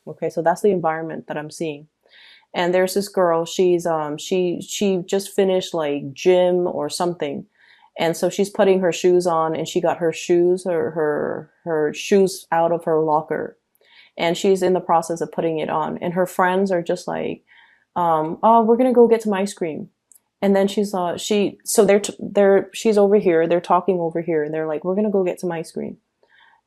Okay, so that's the environment that I'm seeing. And there's this girl, she just finished like gym or something. And so she's putting her shoes on, and she got her shoes or her shoes out of her locker. And she's in the process of putting it on. And her friends are just like, oh, we're gonna go get some ice cream. And then she's over here, they're talking over here, and they're like, we're gonna go get some ice cream.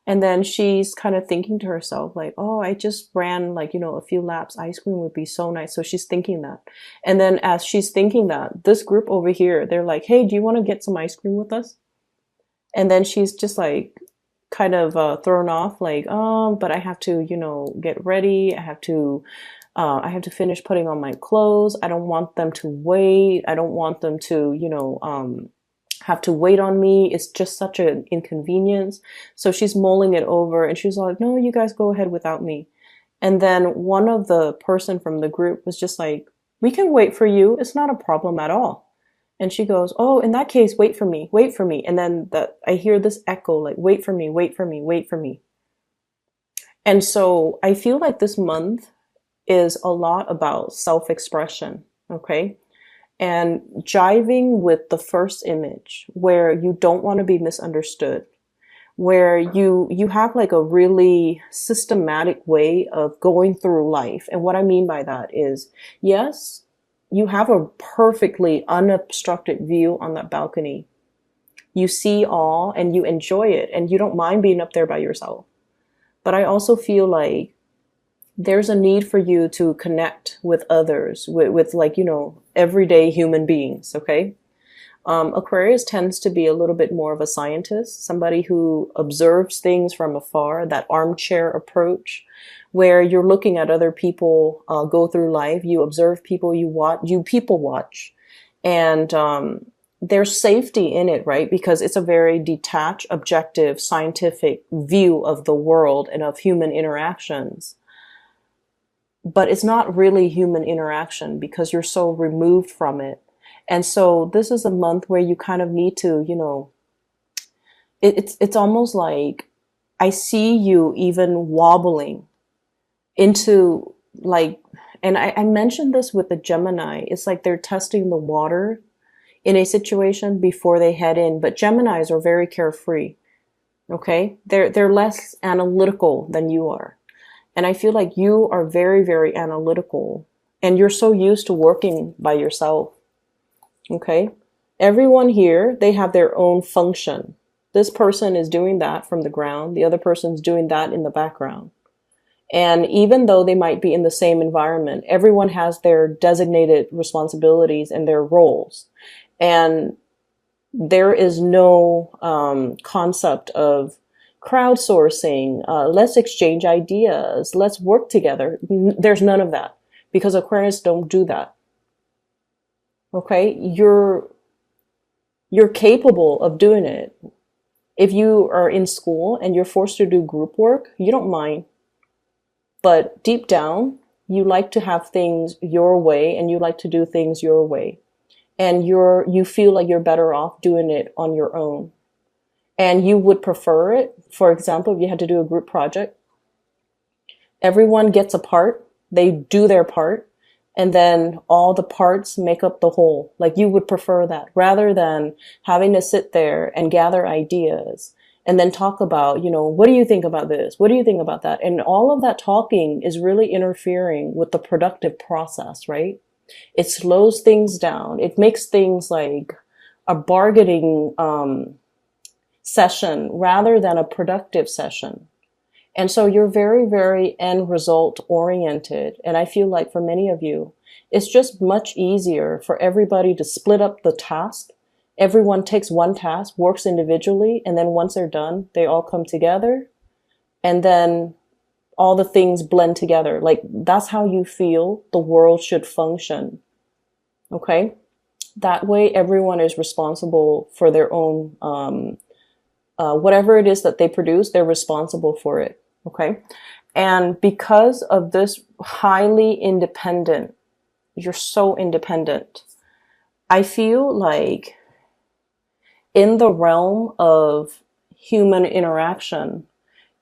And then she's kind of thinking to herself, like, oh, I just ran like, a few laps. Ice cream would be so nice. So she's thinking that. And then as she's thinking that, this group over here, they're like, hey, do you want to get some ice cream with us? And then she's just like, kind of thrown off, like, but I have to, get ready. I have to finish putting on my clothes. I don't want them to wait. I don't want them to, have to wait on me. It's just such an inconvenience. So she's mulling it over, and she's like, no, you guys go ahead without me. And then one of the person from the group was just like, we can wait for you. It's not a problem at all. And she goes, oh, in that case, wait for me, wait for me. And then I hear this echo, like, wait for me, wait for me, wait for me. And so I feel like this month is a lot about self-expression. Okay. And jiving with the first image, where you don't want to be misunderstood, where you have like a really systematic way of going through life. And what I mean by that is, yes, you have a perfectly unobstructed view on that balcony. You see all and you enjoy it, and you don't mind being up there by yourself. But I also feel like there's a need for you to connect with others, with like, everyday human beings. Okay. Aquarius tends to be a little bit more of a scientist, somebody who observes things from afar, that armchair approach, where you're looking at other people go through life. You observe people, you people watch, and there's safety in it, right? Because it's a very detached, objective, scientific view of the world and of human interactions. But it's not really human interaction because you're so removed from it. And so this is a month where you kind of need to, it's almost like I see you even wobbling into like, and I mentioned this with the Gemini. It's like they're testing the water in a situation before they head in. But Geminis are very carefree. Okay, they're less analytical than you are. And I feel like you are very, very analytical, and you're so used to working by yourself. Okay. Everyone here, they have their own function. This person is doing that from the ground. The other person's doing that in the background. And even though they might be in the same environment, everyone has their designated responsibilities and their roles. And there is no concept of crowdsourcing, let's exchange ideas, let's work together. There's none of that, because Aquarius don't do that. Okay, you're capable of doing it. If you are in school and you're forced to do group work, you don't mind. But deep down, you like to have things your way, and you like to do things your way. And you feel like you're better off doing it on your own. And you would prefer it. For example, if you had to do a group project, everyone gets a part, they do their part, and then all the parts make up the whole. Like, you would prefer that rather than having to sit there and gather ideas and then talk about, what do you think about this? What do you think about that? And all of that talking is really interfering with the productive process, right? It slows things down. It makes things like a bargaining, session rather than a productive session. And so you're very, very end result oriented. And I feel like for many of you, it's just much easier for everybody to split up the task. Everyone takes one task, works individually, and then once they're done, they all come together, and then all the things blend together. Like, that's how you feel the world should function. Okay? That way, everyone is responsible for their own whatever it is that they produce, they're responsible for it. Okay. And because of this highly independent, you're so independent. I feel like in the realm of human interaction,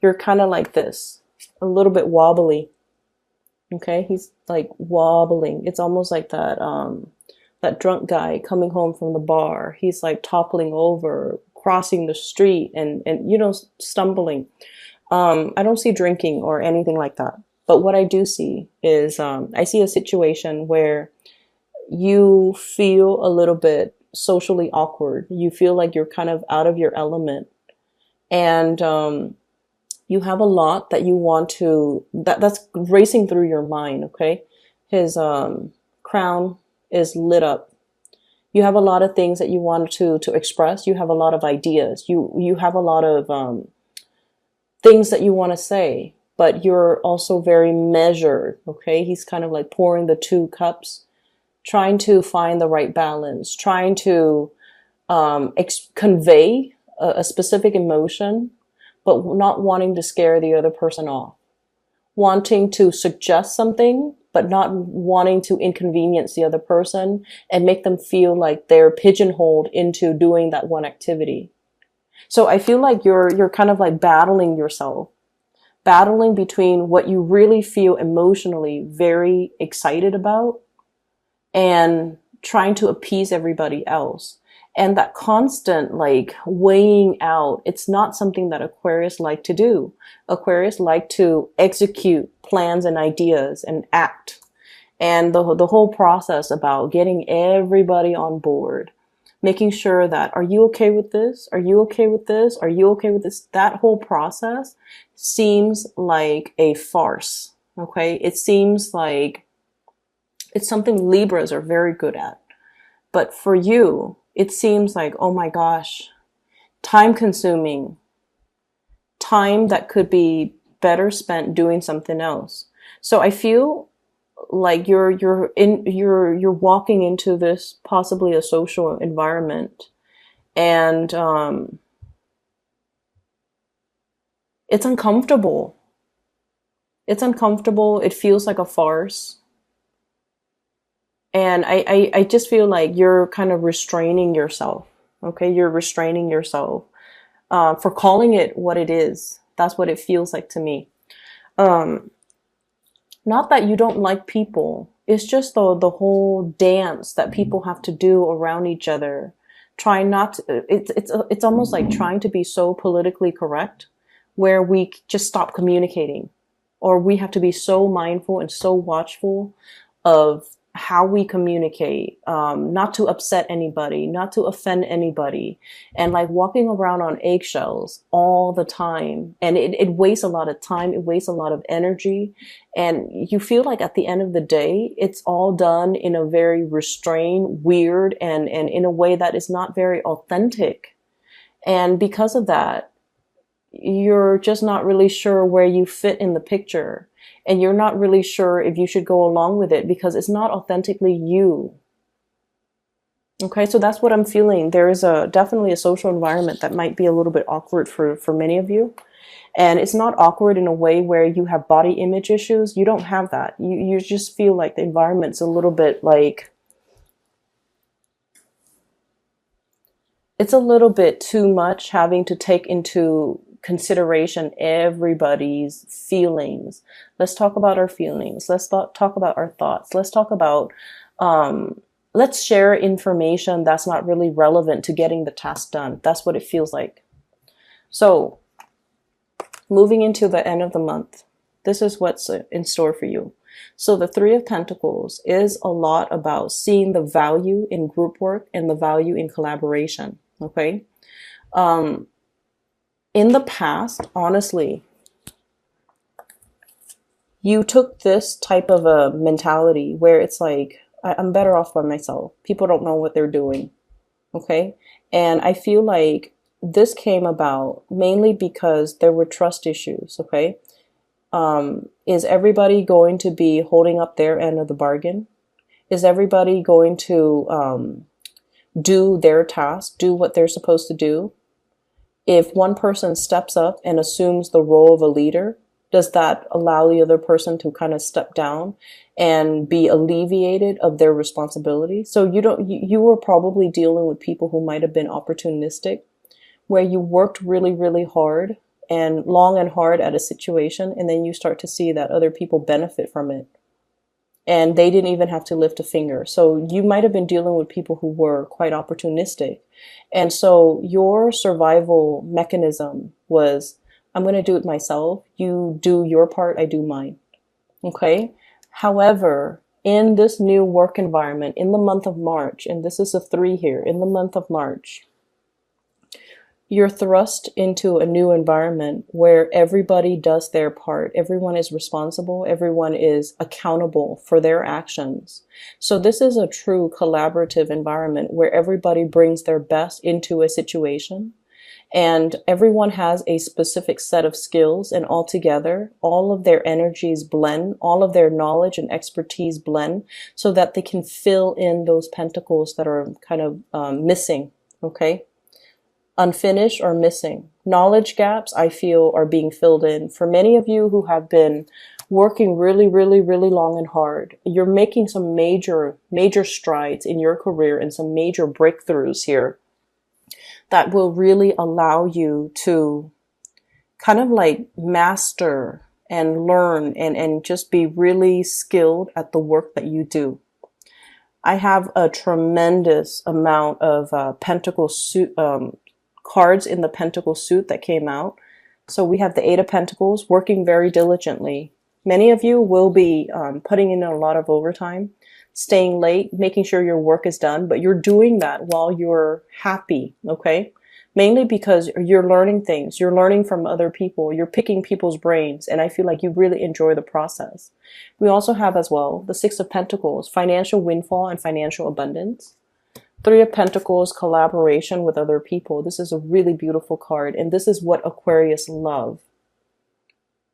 you're kind of like this, a little bit wobbly. Okay, he's like wobbling. It's almost like that drunk guy coming home from the bar. He's like toppling over, crossing the street, and stumbling. I don't see drinking or anything like that. But what I do see is I see a situation where you feel a little bit socially awkward. You feel like you're kind of out of your element, and you have a lot that you want to that's racing through your mind. Okay, his crown is lit up. You have a lot of things that you want to express. You have a lot of ideas. You have a lot of things that you want to say, but you're also very measured. Okay, he's kind of like pouring the two cups, trying to find the right balance, trying to convey a specific emotion, but not wanting to scare the other person off, wanting to suggest something, but not wanting to inconvenience the other person and make them feel like they're pigeonholed into doing that one activity. So I feel like you're kind of like battling yourself, battling between what you really feel emotionally very excited about and trying to appease everybody else. And that constant like weighing out, it's not something that Aquarius like to do. Aquarius like to execute plans and ideas and act. And the whole process about getting everybody on board, making sure that, are you okay with this? Are you okay with this? Are you okay with this? That whole process seems like a farce. Okay. It seems like it's something Libras are very good at. But for you, it seems like, oh my gosh, time consuming, time that could be better spent doing something else. So I feel like you're walking into this possibly a social environment, and it's uncomfortable. It's uncomfortable. It feels like a farce. And I just feel like you're kind of restraining yourself. Okay, you're restraining yourself for calling it what it is. That's what it feels like to me. Not that you don't like people. It's just the whole dance that people have to do around each other. Try not to, it's almost like trying to be so politically correct where we just stop communicating, or we have to be so mindful and so watchful of how we communicate, not to upset anybody, not to offend anybody, and like walking around on eggshells all the time. And it wastes a lot of time, it wastes a lot of energy. And you feel like at the end of the day, it's all done in a very restrained, weird, and in a way that is not very authentic. And because of that, you're just not really sure where you fit in the picture. And you're not really sure if you should go along with it because it's not authentically you. Okay, so that's what I'm feeling. There is definitely a social environment that might be a little bit awkward for many of you. And it's not awkward in a way where you have body image issues. You don't have that. You just feel like the environment's a little bit like, it's a little bit too much having to take into consideration everybody's feelings. Let's talk about our feelings. Let's talk about our thoughts. Let's talk about, let's share information that's not really relevant to getting the task done. That's what it feels like. So moving into the end of the month, this is what's in store for you. So the Three of Pentacles is a lot about seeing the value in group work and the value in collaboration. Okay. In the past, honestly, you took this type of a mentality where it's like, I'm better off by myself. People don't know what they're doing. Okay. And I feel like this came about mainly because there were trust issues. Okay. Is everybody going to be holding up their end of the bargain? Is everybody going to do their task, do what they're supposed to do? If one person steps up and assumes the role of a leader, does that allow the other person to kind of step down and be alleviated of their responsibility? So you were probably dealing with people who might have been opportunistic, where you worked really, really hard and long and hard at a situation, and then you start to see that other people benefit from it. And they didn't even have to lift a finger. So you might have been dealing with people who were quite opportunistic. And so your survival mechanism was, I'm going to do it myself. You do your part, I do mine. Okay. However, in this new work environment, in the month of March, and this is a 3 here, in the month of March, you're thrust into a new environment where everybody does their part. Everyone is responsible. Everyone is accountable for their actions. So this is a true collaborative environment where everybody brings their best into a situation, and everyone has a specific set of skills, and altogether, all of their energies blend, all of their knowledge and expertise blend, so that they can fill in those pentacles that are kind of missing, okay? Unfinished or missing. Knowledge gaps, I feel, are being filled in. For many of you who have been working really, really, really long and hard, you're making some major strides in your career and some major breakthroughs here that will really allow you to kind of like master and learn and just be really skilled at the work that you do. I have a tremendous amount of pentacle cards in the pentacle suit that came out. So we have the 8 of Pentacles, working very diligently. Many of you will be putting in a lot of overtime, staying late, making sure your work is done, but you're doing that while you're happy, okay? Mainly because you're learning things, you're learning from other people, you're picking people's brains, and I feel like you really enjoy the process. We also have as well the 6 of Pentacles, financial windfall and financial abundance. 3 of Pentacles, collaboration with other people. This is a really beautiful card, and this is what Aquarius love.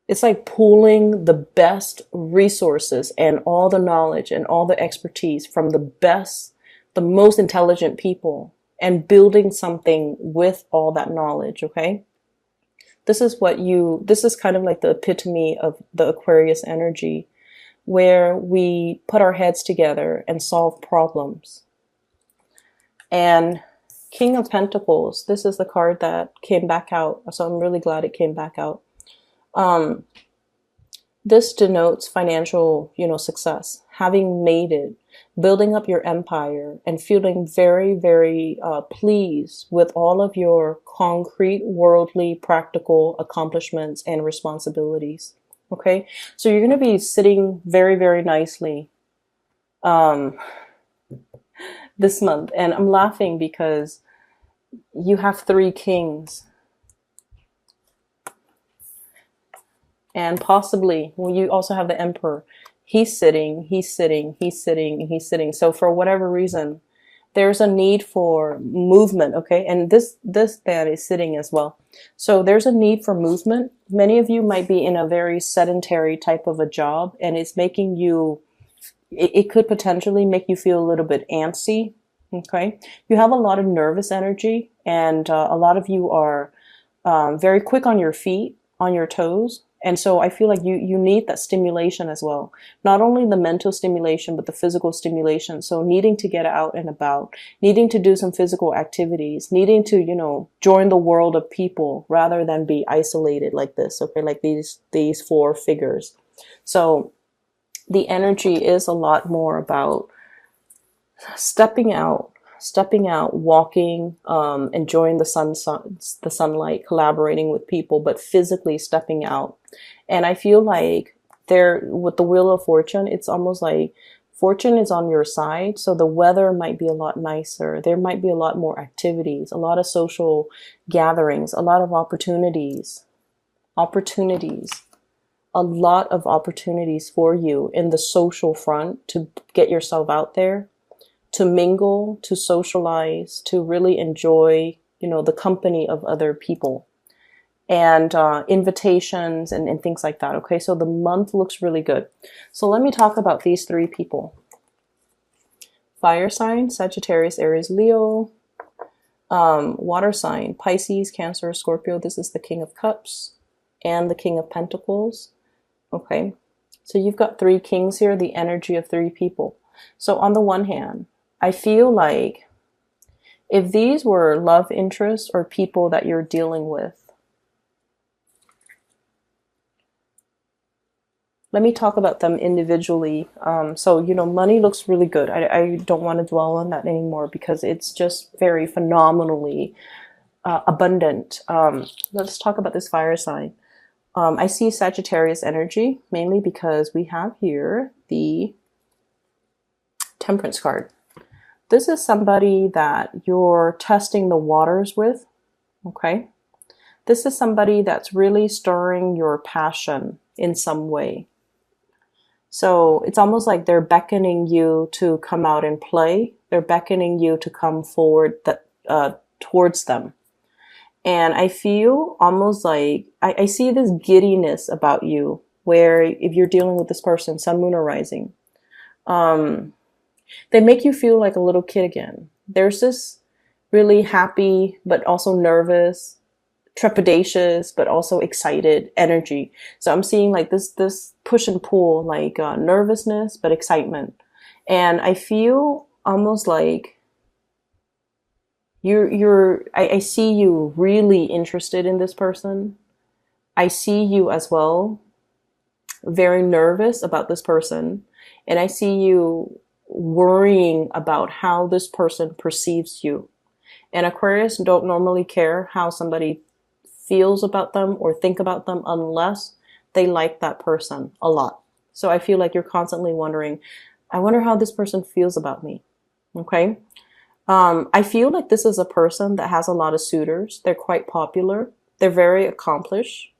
It's like pooling the best resources and all the knowledge and all the expertise from the best, the most intelligent people, and building something with all that knowledge, okay? This is kind of like the epitome of the Aquarius energy, where we put our heads together and solve problems. And King of Pentacles, this is the card that came back out. So I'm really glad it came back out. This denotes financial, success, having made it, building up your empire, and feeling very, very pleased with all of your concrete, worldly, practical accomplishments and responsibilities. Okay, so you're going to be sitting very, very nicely this month. And I'm laughing because you have 3 kings. And possibly, you also have the Emperor. He's sitting. So for whatever reason, there's a need for movement, okay? And this man is sitting as well. So there's a need for movement. Many of you might be in a very sedentary type of a job, and it's making you, it could potentially make you feel a little bit antsy, okay? You have a lot of nervous energy, and a lot of you are very quick on your feet, on your toes. And so I feel like you need that stimulation as well. Not only the mental stimulation, but the physical stimulation. So needing to get out and about, needing to do some physical activities, needing to, join the world of people rather than be isolated like this, okay, like these 4 figures. So the energy is a lot more about stepping out, walking, enjoying the sunlight, collaborating with people, but physically stepping out. And I feel like with the Wheel of Fortune, it's almost like fortune is on your side. So the weather might be a lot nicer. There might be a lot more activities, a lot of social gatherings, a lot of opportunities, a lot of opportunities for you in the social front to get yourself out there, to mingle, to socialize, to really enjoy, the company of other people, and invitations and things like that. Okay, so the month looks really good. So let me talk about these 3 people. Fire sign, Sagittarius, Aries, Leo. Water sign, Pisces, Cancer, Scorpio. This is the King of Cups and the King of Pentacles. Okay, so you've got 3 kings here, the energy of 3 people. So on the one hand, I feel like if these were love interests or people that you're dealing with, let me talk about them individually. So, you know, money looks really good. I don't want to dwell on that anymore because it's just very phenomenally abundant. Let's talk about this fire sign. I see Sagittarius energy, mainly because we have here the Temperance card. This is somebody that you're testing the waters with, okay? This is somebody that's really stirring your passion in some way. So it's almost like they're beckoning you to come out and play. They're beckoning you to come forward towards them. And I feel almost like, I see this giddiness about you, where if you're dealing with this person, sun, moon, or rising, they make you feel like a little kid again. There's this really happy, but also nervous, trepidatious, but also excited energy. So I'm seeing like this push and pull, like nervousness, but excitement. And I feel almost like I see you really interested in this person. I see you as well very nervous about this person. And I see you worrying about how this person perceives you. And Aquarius don't normally care how somebody feels about them or think about them unless they like that person a lot. So I feel like you're constantly wondering, I wonder how this person feels about me. Okay. I feel like this is a person that has a lot of suitors. They're quite popular. They're very accomplished.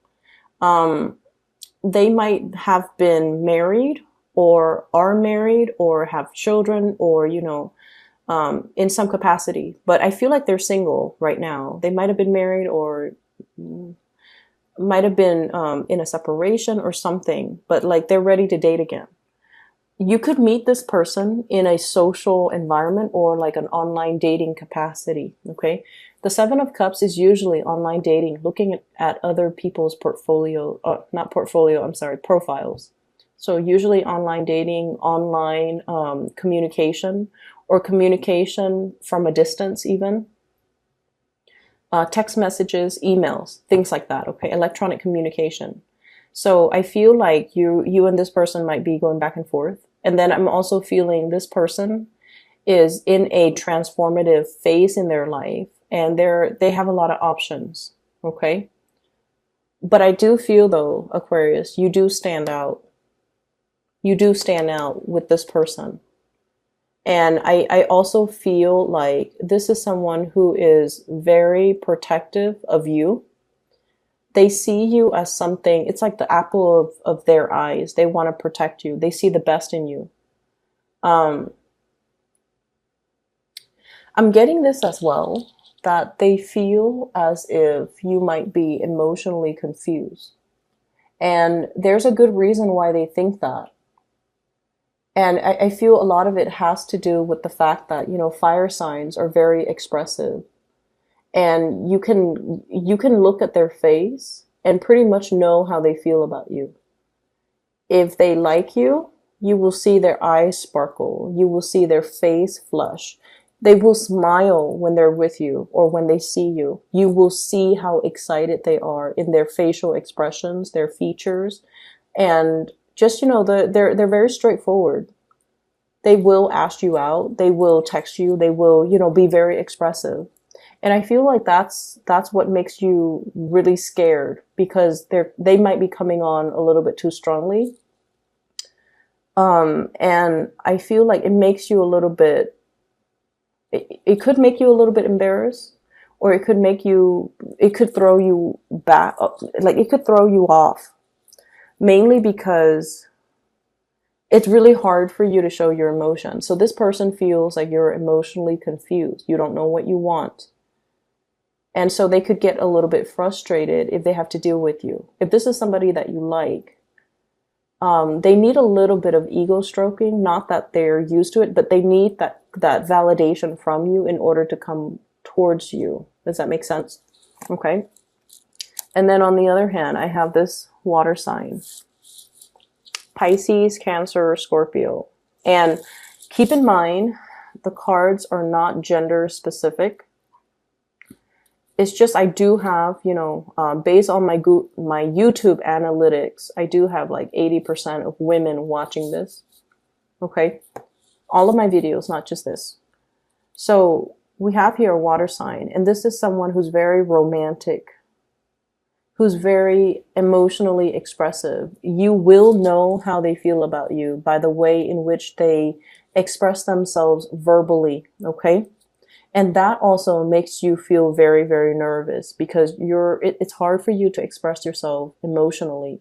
They might have been married or are married or have children or, you know, in some capacity. But I feel like they're single right now. They might have been married or might have been in a separation or something, but like they're ready to date again. You could meet this person in a social environment or like an online dating capacity, okay? The Seven of Cups is usually online dating, looking at other people's profiles. So usually online dating, online communication, or communication from a distance even. Text messages, emails, things like that, okay? Electronic communication. So I feel like you and this person might be going back and forth. And then I'm also feeling this person is in a transformative phase in their life and they have a lot of options, okay? But I do feel though, Aquarius, you do stand out. You do stand out with this person. And I also feel like this is someone who is very protective of you. They see you as something, it's like the apple of their eyes. They want to protect you. They see the best in you. I'm getting this as well, that they feel as if you might be emotionally confused. And there's a good reason why they think that. And I feel a lot of it has to do with the fact that, you know, fire signs are very expressive. And you can look at their face and pretty much know how they feel about you. If they like you, you will see their eyes sparkle. You will see their face flush. They will smile when they're with you or when they see you. You will see how excited they are in their facial expressions, their features. And just, you know, they're very straightforward. They will ask you out. They will text you. They will, you know, be very expressive. And I feel like that's what makes you really scared, because they might be coming on a little bit too strongly. And I feel like it makes you a little bit, it could make you a little bit embarrassed, or it could throw you back, like it could throw you off, mainly because it's really hard for you to show your emotion. So this person feels like you're emotionally confused. You don't know what you want. And so they could get a little bit frustrated if they have to deal with you. If this is somebody that you like, they need a little bit of ego stroking. Not that they're used to it, but they need that validation from you in order to come towards you. Does that make sense? Okay. And then on the other hand, I have this water sign. Pisces, Cancer, Scorpio. And keep in mind, the cards are not gender specific. It's just I do have, you know, based on my YouTube analytics, I do have like 80% of women watching this. Okay, all of my videos, not just this. So we have here a water sign, and this is someone who's very romantic, who's very emotionally expressive. You will know how they feel about you by the way in which they express themselves verbally, okay? And that also makes you feel very, very nervous because it's hard for you to express yourself emotionally.